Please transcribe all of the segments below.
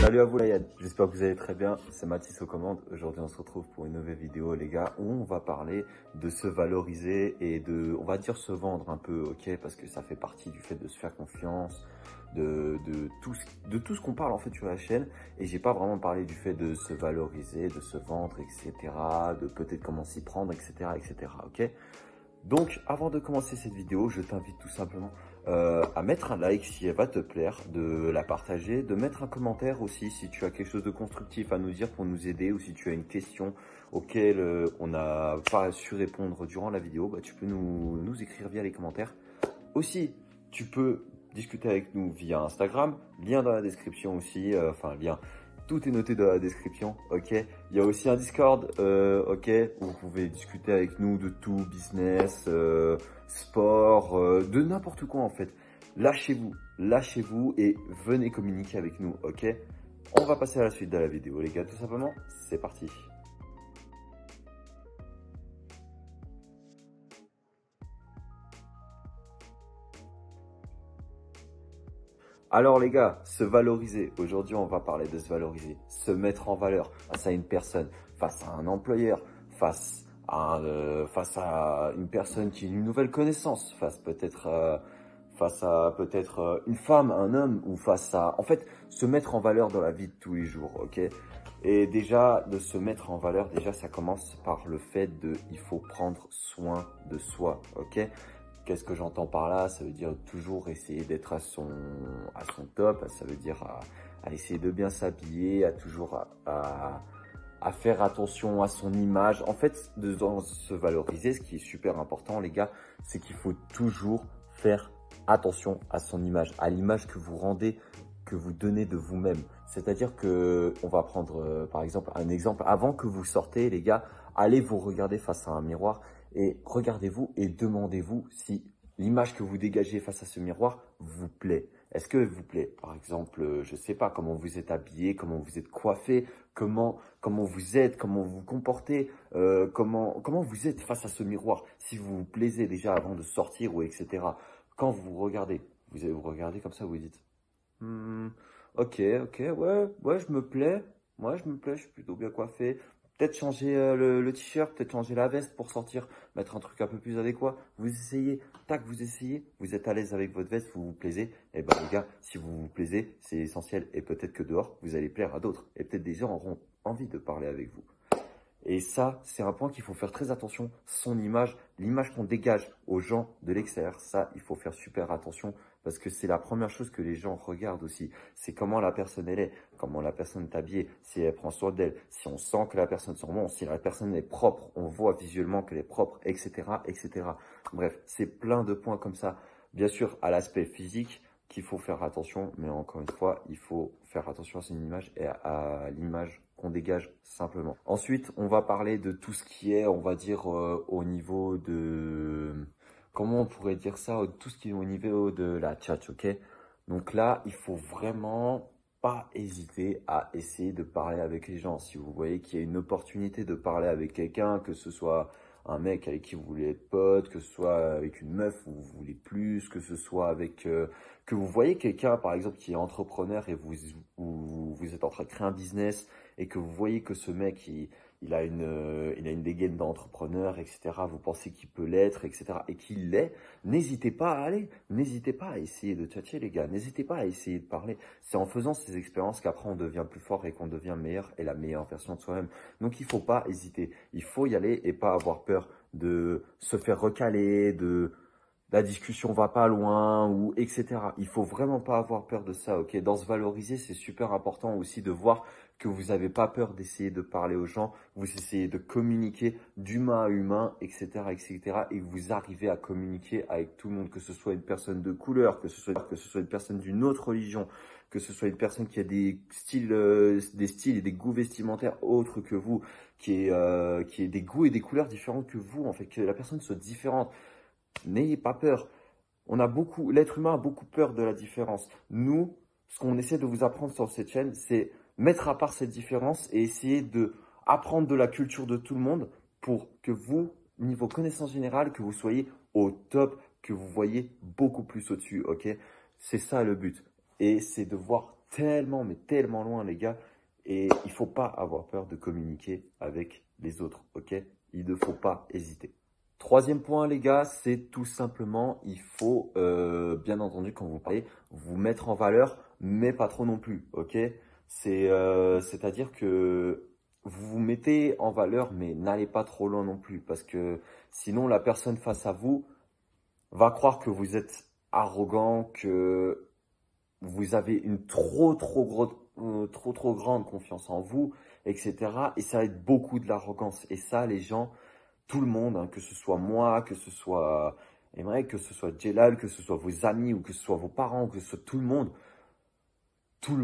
Salut à vous les gars, j'espère que vous allez très bien, c'est Mathis aux commandes. Aujourd'hui on se retrouve pour une nouvelle vidéo les gars, où on va parler de se valoriser et de, on va dire se vendre un peu, ok, parce que ça fait partie du fait de se faire confiance, de tout ce qu'on parle en fait sur la chaîne. Et j'ai pas vraiment parlé du fait de se valoriser, de se vendre, etc., de peut-être comment s'y prendre, etc., ok. Donc, avant de commencer cette vidéo, je t'invite tout simplement à mettre un like si elle va te plaire, de la partager, de mettre un commentaire aussi si tu as quelque chose de constructif à nous dire pour nous aider, ou si tu as une question auquel on n'a pas su répondre durant la vidéo, bah, tu peux nous écrire via les commentaires. Aussi, tu peux discuter avec nous via Instagram, lien dans la description aussi, lien. Tout est noté dans la description, ok. Il y a aussi un Discord, ok, où vous pouvez discuter avec nous de tout, business, sport, de n'importe quoi en fait. Lâchez-vous et venez communiquer avec nous, ok. On va passer à la suite de la vidéo, les gars, tout simplement. C'est parti. Alors les gars, se valoriser. Aujourd'hui, on va parler de se valoriser. Se mettre en valeur face à une personne, face à un employeur, face à une personne qui a une nouvelle connaissance, face à peut-être une femme, un homme, ou face à... En fait, se mettre en valeur dans la vie de tous les jours, ok? Et déjà, de se mettre en valeur, déjà, ça commence par le fait de... Il faut prendre soin de soi, ok? Qu'est-ce que j'entends par là? Ça veut dire toujours essayer d'être à son top. Ça veut dire à essayer de bien s'habiller, à faire attention à son image. En fait, de se valoriser, ce qui est super important, les gars, c'est qu'il faut toujours faire attention à son image, à l'image que vous rendez, que vous donnez de vous-même. C'est-à-dire que, on va prendre par exemple un exemple. Avant que vous sortez, les gars, allez vous regarder face à un miroir et regardez-vous et demandez-vous si l'image que vous dégagez face à ce miroir vous plaît. Est-ce que vous plaît? Par exemple, je sais pas, comment vous êtes habillé, comment vous êtes coiffé, comment vous êtes, comment vous vous comportez, comment vous êtes face à ce miroir. Si vous vous plaisez déjà avant de sortir ou etc. Quand vous regardez, vous allez vous regarder comme ça, vous dites ok, ouais, je me plais. Moi, je me plais, je suis plutôt bien coiffé. Peut-être changer le t-shirt, peut-être changer la veste pour sortir, mettre un truc un peu plus adéquat. Vous essayez, tac, vous essayez, vous êtes à l'aise avec votre veste, vous vous plaisez. Et ben les gars, si vous vous plaisez, c'est essentiel. Et peut-être que dehors, vous allez plaire à d'autres. Et peut-être des gens auront envie de parler avec vous. Et ça, c'est un point qu'il faut faire très attention. Son image, l'image qu'on dégage aux gens de l'extérieur, ça, il faut faire super attention parce que c'est la première chose que les gens regardent aussi. C'est comment la personne elle est, comment la personne est habillée, si elle prend soin d'elle, si on sent que la personne sent bon, si la personne est propre, on voit visuellement qu'elle est propre, etc. Bref, c'est plein de points comme ça. Bien sûr, à l'aspect physique qu'il faut faire attention, mais encore une fois, il faut faire attention à son image et à l'image qu'on dégage simplement. Ensuite, on va parler de tout ce qui est, on va dire, au niveau de... Comment on pourrait dire ça? Tout ce qui est au niveau de la tchatch, ok? Donc là, il faut vraiment pas hésiter à essayer de parler avec les gens. Si vous voyez qu'il y a une opportunité de parler avec quelqu'un, que ce soit un mec avec qui vous voulez être pote, que ce soit avec une meuf où vous voulez plus, que ce soit avec... que vous voyez quelqu'un, par exemple, qui est entrepreneur et vous êtes en train de créer un business et que vous voyez que ce mec, il a une dégaine d'entrepreneur, etc. Vous pensez qu'il peut l'être, etc. et qu'il l'est, n'hésitez pas à aller. N'hésitez pas à essayer de tchatcher, les gars. N'hésitez pas à essayer de parler. C'est en faisant ces expériences qu'après on devient plus fort et qu'on devient meilleur et la meilleure version de soi-même. Donc il faut pas hésiter. Il faut y aller et pas avoir peur de se faire recaler, de la discussion va pas loin, ou etc. Il faut vraiment pas avoir peur de ça, ok? Dans se valoriser, c'est super important aussi de voir que vous n'avez pas peur d'essayer de parler aux gens, vous essayez de communiquer d'humain à humain, etc., et vous arrivez à communiquer avec tout le monde, que ce soit une personne de couleur, que ce soit une personne d'une autre religion, que ce soit une personne qui a des styles et des goûts vestimentaires autres que vous, qui ait des goûts et des couleurs différents que vous, en fait, que la personne soit différente. N'ayez pas peur. L'être humain a beaucoup peur de la différence. Nous, ce qu'on essaie de vous apprendre sur cette chaîne, c'est mettre à part cette différence et essayer de apprendre de la culture de tout le monde pour que vous, niveau connaissance générale, que vous soyez au top, que vous voyez beaucoup plus au-dessus, ok? C'est ça le but. Et c'est de voir tellement, mais tellement loin, les gars. Et il faut pas avoir peur de communiquer avec les autres, ok? Il ne faut pas hésiter. Troisième point, les gars, c'est tout simplement, il faut, bien entendu, quand vous parlez, vous mettre en valeur, mais pas trop non plus, ok? C'est-à-dire que vous vous mettez en valeur, mais n'allez pas trop loin non plus, parce que sinon, la personne face à vous va croire que vous êtes arrogant, que vous avez une trop grande confiance en vous, etc. Et ça va être beaucoup de l'arrogance. Et ça, les gens, tout le monde, hein, que ce soit moi, que ce soit Emre, que ce soit Jelal, que ce soit vos amis ou que ce soit vos parents, que ce soit tout le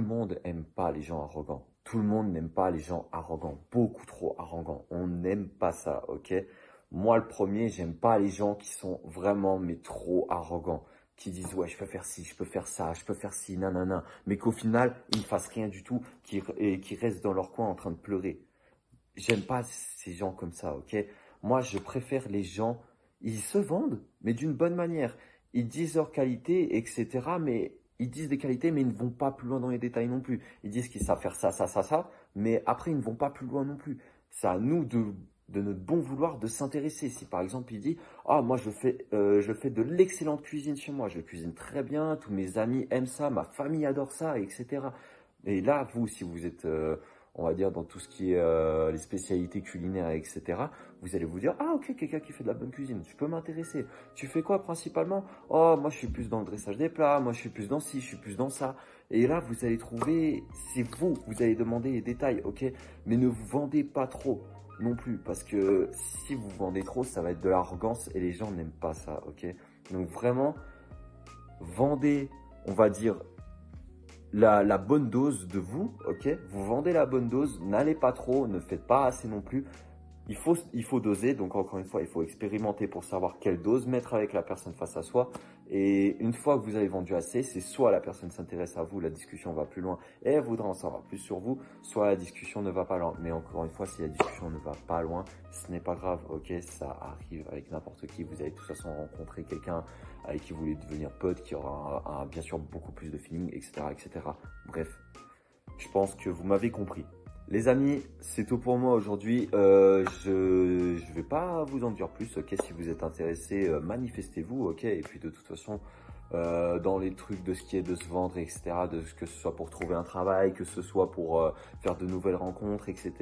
monde aime pas les gens arrogants. Tout le monde n'aime pas les gens arrogants, beaucoup trop arrogants. On n'aime pas ça, ok? Moi, le premier, j'aime pas les gens qui sont vraiment, mais trop arrogants. Qui disent, ouais, je peux faire ci, je peux faire ça, je peux faire ci, nanana. Mais qu'au final, ils ne fassent rien du tout, et qui restent dans leur coin en train de pleurer. J'aime pas ces gens comme ça, ok? Moi, je préfère les gens, ils se vendent, mais d'une bonne manière. Ils disent leurs qualités, etc., mais ils disent des qualités, mais ils ne vont pas plus loin dans les détails non plus. Ils disent qu'ils savent faire ça, ça, ça, ça, mais après, ils ne vont pas plus loin non plus. C'est à nous de notre bon vouloir de s'intéresser. Si par exemple, il dit, ah, moi, je fais de l'excellente cuisine chez moi, je cuisine très bien, tous mes amis aiment ça, ma famille adore ça, etc. Et là, vous, si vous êtes, on va dire, dans tout ce qui est les spécialités culinaires, etc., vous allez vous dire, ah ok, quelqu'un qui fait de la bonne cuisine, je peux m'intéresser. Tu fais quoi principalement? Oh, moi je suis plus dans le dressage des plats, moi je suis plus dans ci, je suis plus dans ça. Et là, vous allez trouver, c'est vous allez demander les détails, ok? Mais ne vous vendez pas trop non plus, parce que si vous vendez trop, ça va être de l'arrogance et les gens n'aiment pas ça, ok? Donc vraiment, vendez, on va dire, la bonne dose de vous, ok? Vous vendez la bonne dose, n'allez pas trop, ne faites pas assez non plus. Il faut doser, donc encore une fois, il faut expérimenter pour savoir quelle dose mettre avec la personne face à soi. Et une fois que vous avez vendu assez, c'est soit la personne s'intéresse à vous, la discussion va plus loin et elle voudra en savoir plus sur vous, soit la discussion ne va pas loin. Mais encore une fois, si la discussion ne va pas loin, ce n'est pas grave, ok? Ça arrive avec n'importe qui. Vous allez de toute façon rencontrer quelqu'un avec qui vous voulez devenir pote, qui aura bien sûr beaucoup plus de feeling, etc., etc. Bref, je pense que vous m'avez compris. Les amis, c'est tout pour moi aujourd'hui. Je vais pas vous en dire plus. Ok, si vous êtes intéressés, manifestez-vous. Ok, et puis de toute façon, dans les trucs de ce qui est de se vendre, etc., que ce soit pour trouver un travail, que ce soit pour faire de nouvelles rencontres, etc.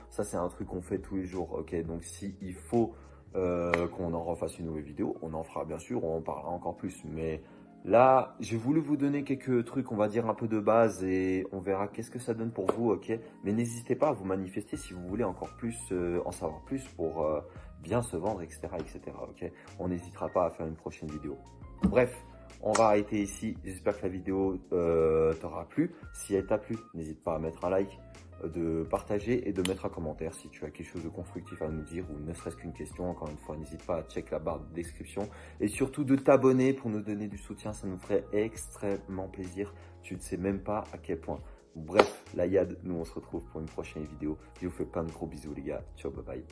Ça, c'est un truc qu'on fait tous les jours. Ok, donc si il faut qu'on en refasse une nouvelle vidéo, on en fera bien sûr. On en parlera encore plus, mais là, j'ai voulu vous donner quelques trucs, on va dire un peu de base et on verra qu'est-ce que ça donne pour vous, ok? Mais n'hésitez pas à vous manifester si vous voulez encore plus en savoir plus pour bien se vendre, etc., etc., ok? On n'hésitera pas à faire une prochaine vidéo. Bref, on va arrêter ici. J'espère que la vidéo t'aura plu. Si elle t'a plu, n'hésite pas à mettre un like, de partager et de mettre un commentaire si tu as quelque chose de constructif à nous dire ou ne serait-ce qu'une question. Encore une fois, n'hésite pas à check la barre de description et surtout de t'abonner pour nous donner du soutien. Ça nous ferait extrêmement plaisir. Tu ne sais même pas à quel point. Bref, la YAD, nous on se retrouve pour une prochaine vidéo. Je vous fais plein de gros bisous les gars. Ciao, bye bye.